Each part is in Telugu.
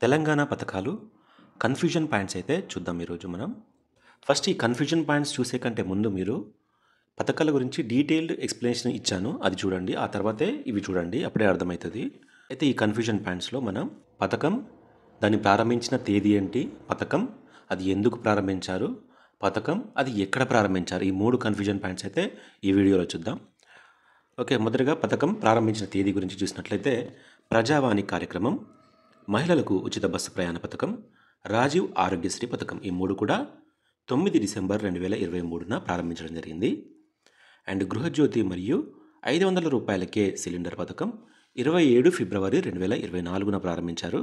తెలంగాణ పథకాలు కన్ఫ్యూజన్ పాయింట్స్ అయితే చూద్దాం ఈరోజు మనం. ఫస్ట్ ఈ కన్ఫ్యూజన్ పాయింట్స్ చూసే కంటే ముందు మీరు పథకాల గురించి డీటెయిల్డ్ ఎక్స్ప్లెనేషన్ ఇచ్చాను, అది చూడండి. ఆ తర్వాతే ఇవి చూడండి, అప్పుడే అర్థమవుతుంది. అయితే ఈ కన్ఫ్యూజన్ పాయింట్స్లో మనం పథకం, దాన్ని ప్రారంభించిన తేదీ ఏంటి, పథకం అది ఎందుకు ప్రారంభించారు, పథకం అది ఎక్కడ ప్రారంభించారు, ఈ 3 కన్ఫ్యూజన్ పాయింట్స్ అయితే ఈ వీడియోలో చూద్దాం. ఓకే, మొదటగా పథకం ప్రారంభించిన తేదీ గురించి చూసినట్లయితే ప్రజావాణి కార్యక్రమం, మహిళలకు ఉచిత బస్సు ప్రయాణ పథకం, రాజీవ్ ఆరోగ్యశ్రీ పథకం, ఈ 3 కూడా 9 డిసెంబర్ 2023న ప్రారంభించడం జరిగింది. అండ్ గృహజ్యోతి మరియు 500 రూపాయలకే సిలిండర్ పథకం 27 ఫిబ్రవరి 2024న ప్రారంభించారు.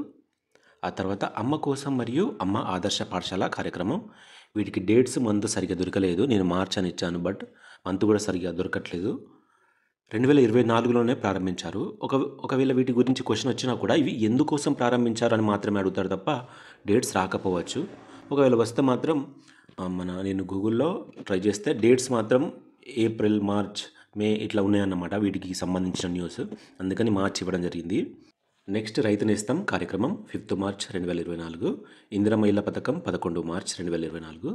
ఆ తర్వాత అమ్మ కోసం మరియు అమ్మ ఆదర్శ పాఠశాల కార్యక్రమం, వీటికి డేట్స్ మంత్ సరిగ్గా దొరకలేదు. నేను మార్చ్ అని ఇచ్చాను, బట్ మంత్ కూడా సరిగ్గా దొరకట్లేదు. 2024లోనే ప్రారంభించారు. ఒకవేళ వీటి గురించి క్వశ్చన్ వచ్చినా కూడా ఇవి ఎందుకోసం ప్రారంభించారు అని మాత్రమే అడుగుతారు తప్ప డేట్స్ రాకపోవచ్చు. ఒకవేళ వస్తే మాత్రం నేను గూగుల్లో ట్రై చేస్తే డేట్స్ మాత్రం ఏప్రిల్, మార్చ్, మే ఇట్లా ఉన్నాయన్నమాట వీటికి సంబంధించిన న్యూస్. అందుకని మార్చ్ ఇవ్వడం జరిగింది. నెక్స్ట్ రైతు నేస్తం కార్యక్రమం 5 మార్చ్ 2024, ఇందిరమ్మ ఇళ్ల పథకం 11 మార్చ్ 2024,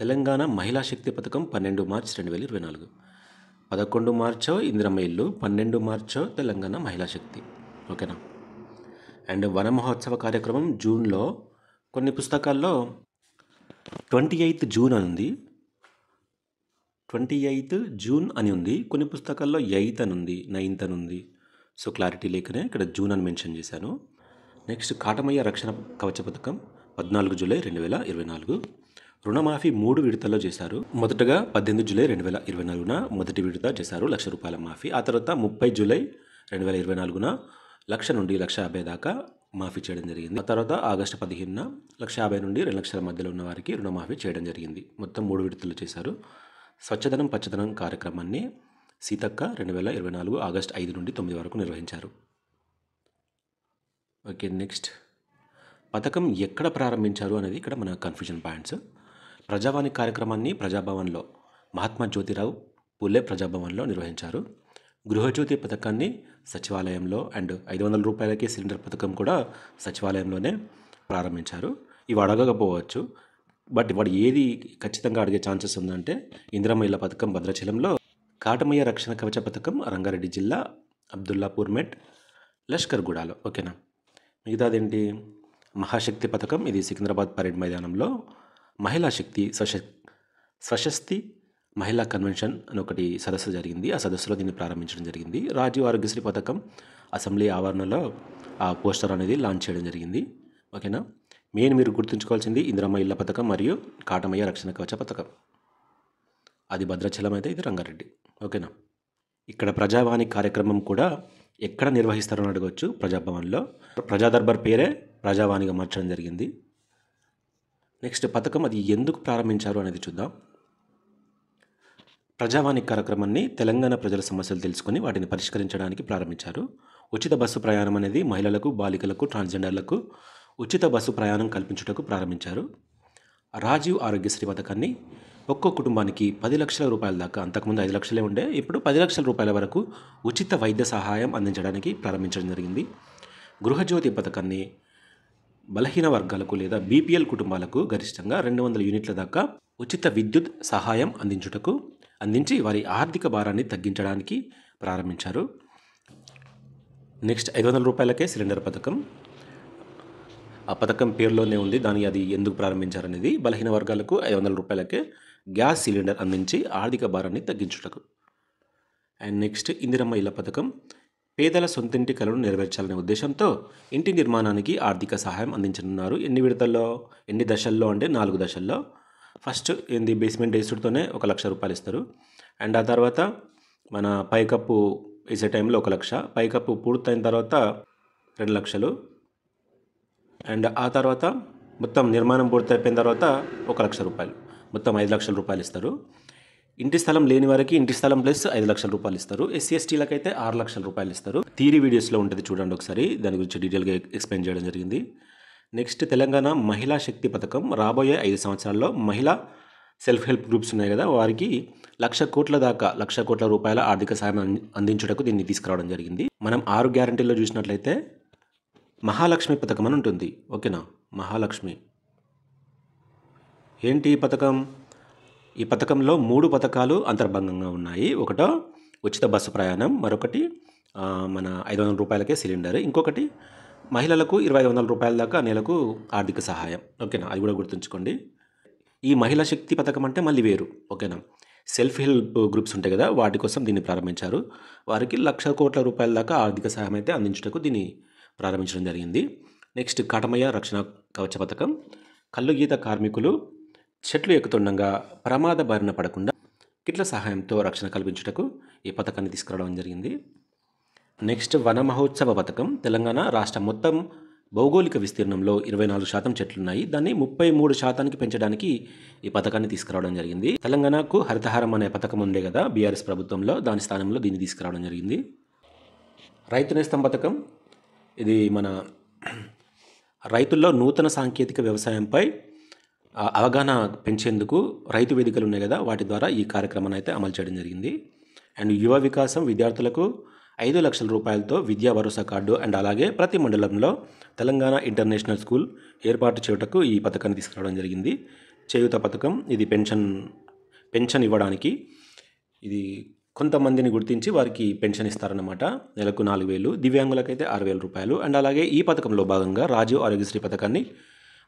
తెలంగాణ మహిళా శక్తి పథకం 12 మార్చ్ 2024. 11 మార్చో ఇందిరమ్మ ఇల్లు, 12 మార్చో తెలంగాణ మహిళా శక్తి. ఓకేనా. అండ్ వన మహోత్సవ కార్యక్రమం జూన్లో, కొన్ని పుస్తకాల్లో 28th జూన్ అని ఉంది, 28th జూన్ అని ఉంది, కొన్ని పుస్తకాల్లో 8th అని ఉంది, 9th అని ఉంది. సో క్లారిటీ లేకనే ఇక్కడ జూన్ అని మెన్షన్ చేశాను. నెక్స్ట్ కాటమయ్య రక్షణ కవచ పథకం 14 జూలై 2024. రుణమాఫీ 3 విడతల్లో చేశారు. మొదటగా 18 జూలై 2024న మొదటి విడత చేశారు, 1,00,000 రూపాయల మాఫీ. ఆ తర్వాత 30 జూలై 2024న 1,00,000 నుండి 1,50,000 దాకా మాఫీ చేయడం జరిగింది. ఆ తర్వాత ఆగస్టు 15న 1,50,000 నుండి 2,00,000 మధ్యలో ఉన్న వారికి రుణమాఫీ చేయడం జరిగింది. మొత్తం 3 విడతలు చేశారు. స్వచ్ఛదనం పచ్చదనం కార్యక్రమాన్ని సీతక్క 2024 ఆగస్టు 5 నుండి 9 వరకు నిర్వహించారు. ఓకే, నెక్స్ట్ పథకం ఎక్కడ ప్రారంభించారు అనేది ఇక్కడ మన కన్ఫ్యూజన్ పాయింట్స్. ప్రజావాణి కార్యక్రమాన్ని ప్రజాభవన్లో, మహాత్మా జ్యోతిరావు పూలే ప్రజాభవన్లో నిర్వహించారు. గృహజ్యోతి పథకాన్ని సచివాలయంలో, అండ్ 500 రూపాయలకే సిలిండర్ పథకం కూడా సచివాలయంలోనే ప్రారంభించారు. ఇవి అడగకపోవచ్చు, బట్ వాడు ఏది ఖచ్చితంగా అడిగే ఛాన్సెస్ ఉందంటే ఇందిరమ్మ ఇళ్ల పథకం భద్రాచలంలో, కాటమయ్య రక్షణ కవచ పథకం రంగారెడ్డి జిల్లా అబ్దుల్లాపూర్ మెట్, లష్కర్గూడలో. ఓకేనా. మిగతాదేంటి, మహాశక్తి పథకం ఇది సికింద్రాబాద్ పరేడ్ మైదానంలో, మహిళా శక్తి స్వశస్తి మహిళా కన్వెన్షన్ అని ఒకటి సదస్సు జరిగింది, ఆ సదస్సులో దీన్ని ప్రారంభించడం జరిగింది. రాజీవ్ ఆరోగ్యశ్రీ పథకం అసెంబ్లీ ఆవరణలో ఆ పోస్టర్ అనేది లాంచ్ చేయడం జరిగింది. ఓకేనా. మెయిన్ మీరు గుర్తుంచుకోవాల్సింది ఇందిరమ్మ ఇళ్ల పథకం మరియు కాటమయ్య రక్షణ కవచ పథకం, అది భద్రాచలం అయితే ఇది రంగారెడ్డి. ఓకేనా. ఇక్కడ ప్రజావాణి కార్యక్రమం కూడా ఎక్కడ నిర్వహిస్తారని అడగవచ్చు. ప్రజాభవన్లో. ప్రజా దర్బార్ పేరే ప్రజావాణిగా మార్చడం జరిగింది. నెక్స్ట్ పథకం అది ఎందుకు ప్రారంభించారు అనేది చూద్దాం. ప్రజావాణి కార్యక్రమాన్ని తెలంగాణ ప్రజల సమస్యలు తెలుసుకొని వాటిని పరిష్కరించడానికి ప్రారంభించారు. ఉచిత బస్సు ప్రయాణం అనేది మహిళలకు, బాలికలకు, ట్రాన్స్జెండర్లకు ఉచిత బస్సు ప్రయాణం కల్పించుటకు ప్రారంభించారు. రాజీవ్ ఆరోగ్యశ్రీ పథకాన్ని ఒక్కో కుటుంబానికి 10 లక్షల రూపాయల దాకా, అంతకుముందు 5 లక్షలే ఉండే, ఇప్పుడు 10 లక్షల రూపాయల వరకు ఉచిత వైద్య సహాయం అందించడానికి ప్రారంభించడం జరిగింది. గృహజ్యోతి పథకాన్ని బలహీన వర్గాలకు లేదా బీపీఎల్ కుటుంబాలకు గరిష్టంగా 200 యూనిట్ల దాకా ఉచిత విద్యుత్ సహాయం అందించి వారి ఆర్థిక భారాన్ని తగ్గించడానికి ప్రారంభించారు. నెక్స్ట్ 500 రూపాయలకే సిలిండర్ పథకం, ఆ పథకం పేరులోనే ఉంది, అది ఎందుకు ప్రారంభించారనేది. బలహీన వర్గాలకు 500 రూపాయలకే గ్యాస్ సిలిండర్ అందించి ఆర్థిక భారాన్ని తగ్గించుటకు. అండ్ నెక్స్ట్ ఇందిరమ్మ ఇళ్ల పథకం పేదల సొంతింటి కలను నెరవేర్చాలనే ఉద్దేశంతో ఇంటి నిర్మాణానికి ఆర్థిక సహాయం అందించనున్నారు. ఎన్ని దశల్లో అంటే 4 దశల్లో. ఫస్ట్ బేస్మెంట్ వేసుడుతోనే 1,00,000 రూపాయలు ఇస్తారు. అండ్ ఆ తర్వాత మన పైకప్పు వేసే టైంలో 1,00,000, పైకప్పు పూర్తయిన తర్వాత 2,00,000, అండ్ ఆ తర్వాత మొత్తం నిర్మాణం పూర్తయిపోయిన తర్వాత 1,00,000 రూపాయలు, మొత్తం 5,00,000 రూపాయలు ఇస్తారు. ఇంటి స్థలం లేని వారికి ఇంటి స్థలం ప్లస్ 5,00,000 రూపాయలు ఇస్తారు. ఎస్సీ ఎస్టీలకు అయితే 6,00,000 రూపాయలు ఇస్తారు. థియరీ వీడియోస్లో ఉంటుంది, చూడండి ఒకసారి, దాని గురించి డీటెయిల్గా ఎక్స్ప్లెయిన్ చేయడం జరిగింది. నెక్స్ట్ తెలంగాణ మహిళా శక్తి పథకం రాబోయే 5 సంవత్సరాల్లో మహిళా సెల్ఫ్ హెల్ప్ గ్రూప్స్ ఉన్నాయి కదా, వారికి 1,00,000 కోట్ల దాకా 1,00,000 కోట్ల రూపాయల ఆర్థిక సాయం అందించుటకు దీన్ని తీసుకురావడం జరిగింది. మనం 6 గ్యారంటీల్లో చూసినట్లయితే మహాలక్ష్మి పథకం అని ఉంటుంది. ఓకేనా? మహాలక్ష్మి ఏంటి ఈ పథకం? ఈ పథకంలో 3 పథకాలు అంతర్భాగంగా ఉన్నాయి. ఒకటో ఉచిత బస్సు ప్రయాణం, మరొకటి మన ₹500 సిలిండర్, ఇంకొకటి మహిళలకు ₹2,500 దాకా నెలకు ఆర్థిక సహాయం. ఓకేనా? అది కూడా గుర్తుంచుకోండి. ఈ మహిళా శక్తి పథకం అంటే మళ్ళీ వేరు. ఓకేనా? సెల్ఫ్ హెల్ప్ గ్రూప్స్ ఉంటాయి కదా, వాటి కోసం దీన్ని ప్రారంభించారు. వారికి ₹1,00,00,000 దాకా ఆర్థిక సహాయం అయితే అందించుటకు దీన్ని ప్రారంభించడం జరిగింది. నెక్స్ట్ కాటమయ్య రక్షణ కవచ పథకం. కల్లు గీత కార్మికులు చెట్లు ఎక్కుతుండగా ప్రమాద బారిన పడకుండా కిట్ల సహాయంతో రక్షణ కల్పించుటకు ఈ పథకాన్ని తీసుకురావడం జరిగింది. నెక్స్ట్ వన మహోత్సవ పథకం. తెలంగాణ రాష్ట్రం మొత్తం భౌగోళిక విస్తీర్ణంలో 24% చెట్లున్నాయి. దాన్ని 33% పెంచడానికి ఈ పథకాన్ని తీసుకురావడం జరిగింది. తెలంగాణకు హరితహారం అనే పథకం ఉండే కదా బీఆర్ఎస్ ప్రభుత్వంలో, దాని స్థానంలో దీన్ని తీసుకురావడం జరిగింది. రైతు నేస్తం పథకం. ఇది మన రైతుల్లో నూతన సాంకేతిక వ్యవసాయంపై అవగాహన పెంచేందుకు రైతు వేదికలు ఉన్నాయి కదా, వాటి ద్వారా ఈ కార్యక్రమాన్ని అయితే అమలు చేయడం జరిగింది. అండ్ యువ వికాసం. విద్యార్థులకు ₹5,00,000తో విద్యా భరోసా కార్డు అండ్ అలాగే ప్రతి మండలంలో తెలంగాణ ఇంటర్నేషనల్ స్కూల్ ఏర్పాటు చేయుటకు ఈ పథకాన్ని తీసుకురావడం జరిగింది. చేయూత పథకం. ఇది పెన్షన్ ఇవ్వడానికి ఇది కొంతమందిని గుర్తించి వారికి పెన్షన్ ఇస్తారన్నమాట. నెలకు 4,000, దివ్యాంగులకైతే ₹6,000. అండ్ అలాగే ఈ పథకంలో భాగంగా రాజీవ్ ఆరోగ్యశ్రీ పథకాన్ని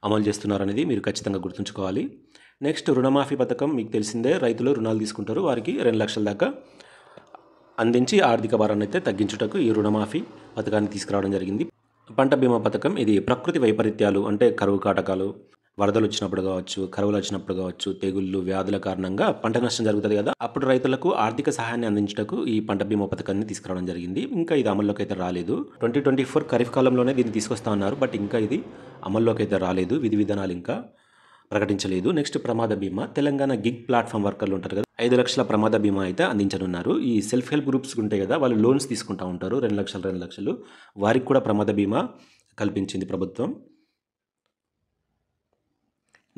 అమలు చేస్తున్నారనేది మీరు ఖచ్చితంగా గుర్తుంచుకోవాలి. నెక్స్ట్ రుణమాఫీ పథకం. మీకు తెలిసిందే, రైతులు రుణాలు తీసుకుంటారు, వారికి 2,00,000 దాకా అందించి ఆర్థిక భారాన్ని అయితే తగ్గించుటకు ఈ రుణమాఫీ పథకాన్ని తీసుకురావడం జరిగింది. పంట బీమా పథకం. ఇది ప్రకృతి వైపరీత్యాలు అంటే కరువు కాటకాలు, వరదలు వచ్చినప్పుడు కావచ్చు, కరువులు వచ్చినప్పుడు కావచ్చు, తెగుళ్ళు, వ్యాధుల కారణంగా పంట నష్టం జరుగుతుంది కదా, అప్పుడు రైతులకు ఆర్థిక సహాయాన్ని అందించుటకు ఈ పంట బీమా పథకాన్ని తీసుకురావడం జరిగింది. ఇంకా ఇది అమల్లోకి అయితే రాలేదు. 2024 ఖరీఫ్ కాలంలోనే దీన్ని తీసుకొస్తా ఉన్నారు, బట్ ఇంకా ఇది అమల్లోకి అయితే రాలేదు. విధి విధానాలు ఇంకా ప్రకటించలేదు. నెక్స్ట్ ప్రమాద బీమా. తెలంగాణ గిగ్ ప్లాట్ఫామ్ వర్కర్లు ఉంటారు కదా, 5 లక్షల ప్రమాద బీమా అయితే అందించనున్నారు. ఈ సెల్ఫ్ హెల్ప్ గ్రూప్స్ ఉంటాయి కదా, వాళ్ళు లోన్స్ తీసుకుంటూ ఉంటారు, 2,00,000 వారికి కూడా ప్రమాద బీమా కల్పించింది ప్రభుత్వం.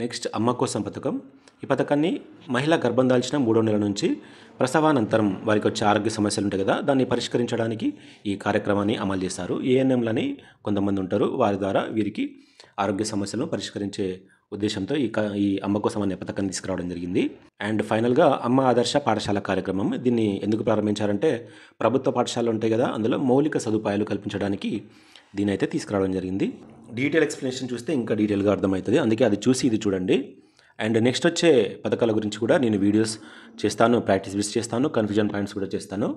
నెక్స్ట్ అమ్మ కోసం పథకం. ఈ పథకాన్ని మహిళ గర్భం దాల్చిన 3వ నెల నుంచి ప్రసవానంతరం వారికి వచ్చే ఆరోగ్య సమస్యలు ఉంటాయి కదా, దాన్ని పరిష్కరించడానికి ఈ కార్యక్రమాన్ని అమలు చేస్తారు. ఏఎన్ఎంలని కొంతమంది ఉంటారు, వారి ద్వారా వీరికి ఆరోగ్య సమస్యలను పరిష్కరించే ఉద్దేశంతో ఈ అమ్మ కోసం అనే పథకాన్ని తీసుకురావడం జరిగింది. అండ్ ఫైనల్గా అమ్మ ఆదర్శ పాఠశాల కార్యక్రమం. దీన్ని ఎందుకు ప్రారంభించారంటే ప్రభుత్వ పాఠశాలలు ఉంటాయి కదా, అందులో మౌలిక సదుపాయాలు కల్పించడానికి దీని అయితే తీసుకురావడం జరిగింది. డీటెయిల్ ఎక్స్ప్లెనేషన్ చూస్తే ఇంకా డీటెయిల్గా అర్థమవుతుంది, అందుకే అది చూసి ఇది చూడండి. అండ్ నెక్స్ట్ వచ్చే పథకాల గురించి కూడా నేను వీడియోస్ చేస్తాను, ప్రాక్టీస్ బిట్స్ చేస్తాను, కన్ఫ్యూజన్ పాయింట్స్ కూడా చేస్తాను.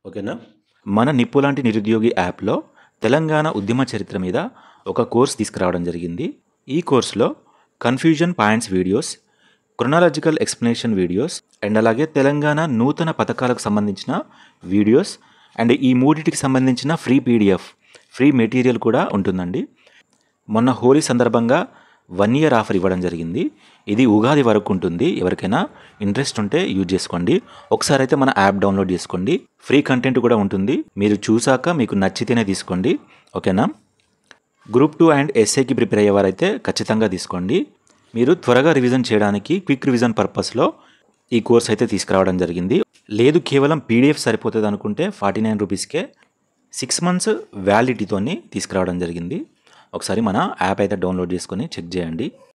ఓకేనా? మన నిప్పు లాంటి నిరుద్యోగి యాప్లో తెలంగాణ ఉద్యమ చరిత్ర మీద ఒక కోర్స్ తీసుకురావడం జరిగింది. ఈ కోర్సులో confusion points videos, chronological explanation videos and అలాగే తెలంగాణ నూతన పథకాలకు సంబంధించిన వీడియోస్ అండ్ ఈ మూడింటికి సంబంధించిన ఫ్రీ పీడిఎఫ్, ఫ్రీ మెటీరియల్ కూడా ఉంటుందండి. మొన్న హోలీ సందర్భంగా 1 year ఆఫర్ ఇవ్వడం జరిగింది. ఇది ఉగాది వరకు ఉంటుంది. ఎవరికైనా ఇంట్రెస్ట్ ఉంటే యూజ్ చేసుకోండి. ఒకసారి అయితే మన యాప్ డౌన్లోడ్ చేసుకోండి. ఫ్రీ కంటెంట్ కూడా ఉంటుంది. మీరు చూసాక మీకు నచ్చితేనే తీసుకోండి. ఓకేనా? గ్రూప్ 2 అండ్ ఎస్ఏకి ప్రిపేర్ అయ్యేవారైతే ఖచ్చితంగా తీసుకోండి. మీరు త్వరగా రివిజన్ చేయడానికి క్విక్ రివిజన్ పర్పస్లో ఈ కోర్స్ అయితే తీసుకురావడం జరిగింది. లేదు కేవలం పీడిఎఫ్ సరిపోతుంది అనుకుంటే ₹49కే 6 months వ్యాలిడిటీతోని తీసుకురావడం జరిగింది. ఒకసారి మన యాప్ అయితే డౌన్లోడ్ చేసుకొని చెక్ చేయండి.